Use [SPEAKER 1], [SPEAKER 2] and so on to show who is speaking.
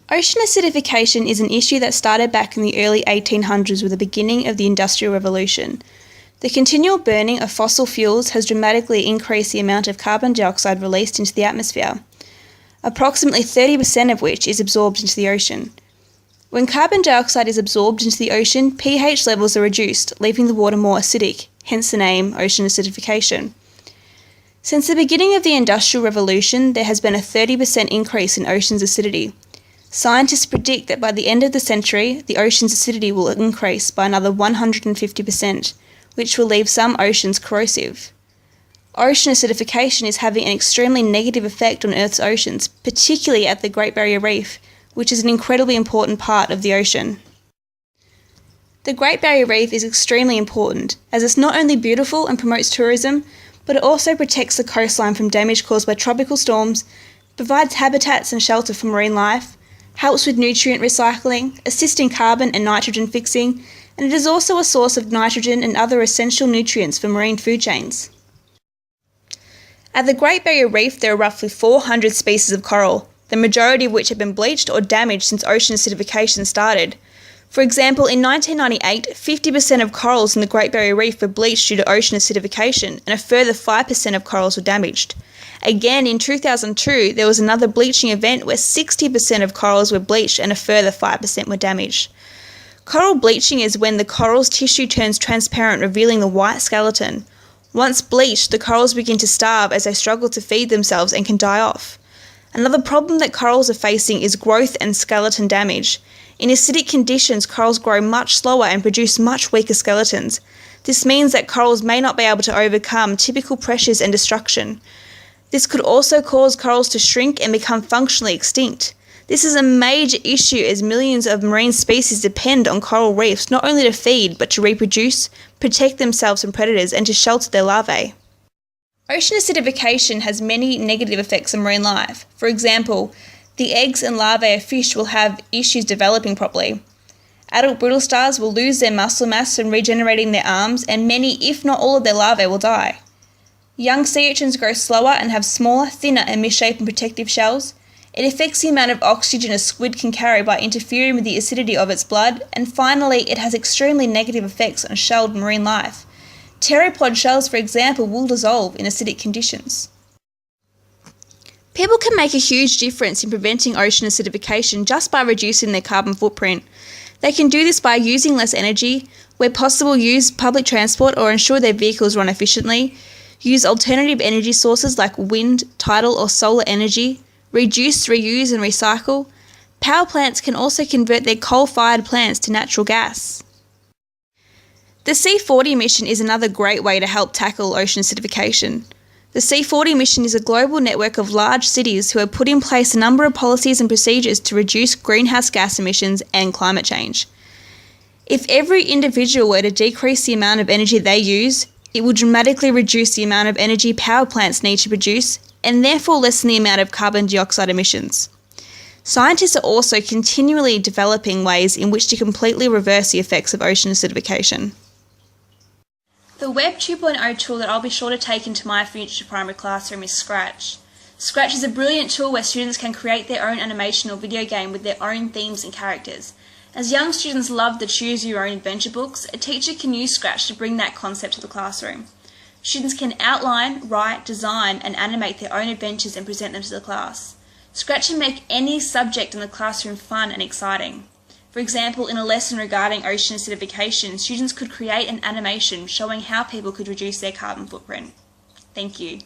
[SPEAKER 1] Ocean acidification is an issue that started back in the early 1800s with the beginning of the Industrial Revolution. The continual burning of fossil fuels has dramatically increased the amount of carbon dioxide released into the atmosphere, approximately 30% of which is absorbed into the ocean. When carbon dioxide is absorbed into the ocean, pH levels are reduced, leaving the water more acidic, hence the name ocean acidification. Since the beginning of the Industrial Revolution, there has been a 30% increase in ocean's acidity. Scientists predict that by the end of the century, the ocean's acidity will increase by another 150%, which will leave some oceans corrosive. Ocean acidification is having an extremely negative effect on Earth's oceans, particularly at the Great Barrier Reef, which is an incredibly important part of the ocean. The Great Barrier Reef is extremely important, as it's not only beautiful and promotes tourism, but it also protects the coastline from damage caused by tropical storms, provides habitats and shelter for marine life, helps with nutrient recycling, assists in carbon and nitrogen fixing, and it is also a source of nitrogen and other essential nutrients for marine food chains. At the Great Barrier Reef, there are roughly 400 species of coral, the majority of which have been bleached or damaged since ocean acidification started. For example, in 1998, 50% of corals in the Great Barrier Reef were bleached due to ocean acidification, and a further 5% of corals were damaged. Again, in 2002, there was another bleaching event where 60% of corals were bleached and a further 5% were damaged. Coral bleaching is when the coral's tissue turns transparent, revealing the white skeleton. Once bleached, the corals begin to starve as they struggle to feed themselves and can die off. Another problem that corals are facing is growth and skeleton damage. In acidic conditions, corals grow much slower and produce much weaker skeletons. This means that corals may not be able to overcome typical pressures and destruction. This could also cause corals to shrink and become functionally extinct. This is a major issue as millions of marine species depend on coral reefs not only to feed but to reproduce, protect themselves from predators and to shelter their larvae. Ocean acidification has many negative effects on marine life. For example, the eggs and larvae of fish will have issues developing properly. Adult brittle stars will lose their muscle mass from regenerating their arms, and many, if not all of their larvae will die. Young sea urchins grow slower and have smaller, thinner and misshapen protective shells. It affects the amount of oxygen a squid can carry by interfering with the acidity of its blood, and finally, it has extremely negative effects on shelled marine life. Pteropod shells, for example, will dissolve in acidic conditions. People can make a huge difference in preventing ocean acidification just by reducing their carbon footprint. They can do this by using less energy, where possible use public transport or ensure their vehicles run efficiently, use alternative energy sources like wind, tidal or solar energy, reduce, reuse and recycle. Power plants can also convert their coal-fired plants to natural gas. The C40 mission is another great way to help tackle ocean acidification. The C40 mission is a global network of large cities who have put in place a number of policies and procedures to reduce greenhouse gas emissions and climate change. If every individual were to decrease the amount of energy they use, it will dramatically reduce the amount of energy power plants need to produce and therefore lessen the amount of carbon dioxide emissions. Scientists are also continually developing ways in which to completely reverse the effects of ocean acidification. The Web 2.0 tool that I'll be sure to take into my future primary classroom is Scratch. Scratch is a brilliant tool where students can create their own animation or video game with their own themes and characters. As young students love the Choose Your Own Adventure books, a teacher can use Scratch to bring that concept to the classroom. Students can outline, write, design and animate their own adventures and present them to the class. Scratch can make any subject in the classroom fun and exciting. For example, in a lesson regarding ocean acidification, students could create an animation showing how people could reduce their carbon footprint. Thank you.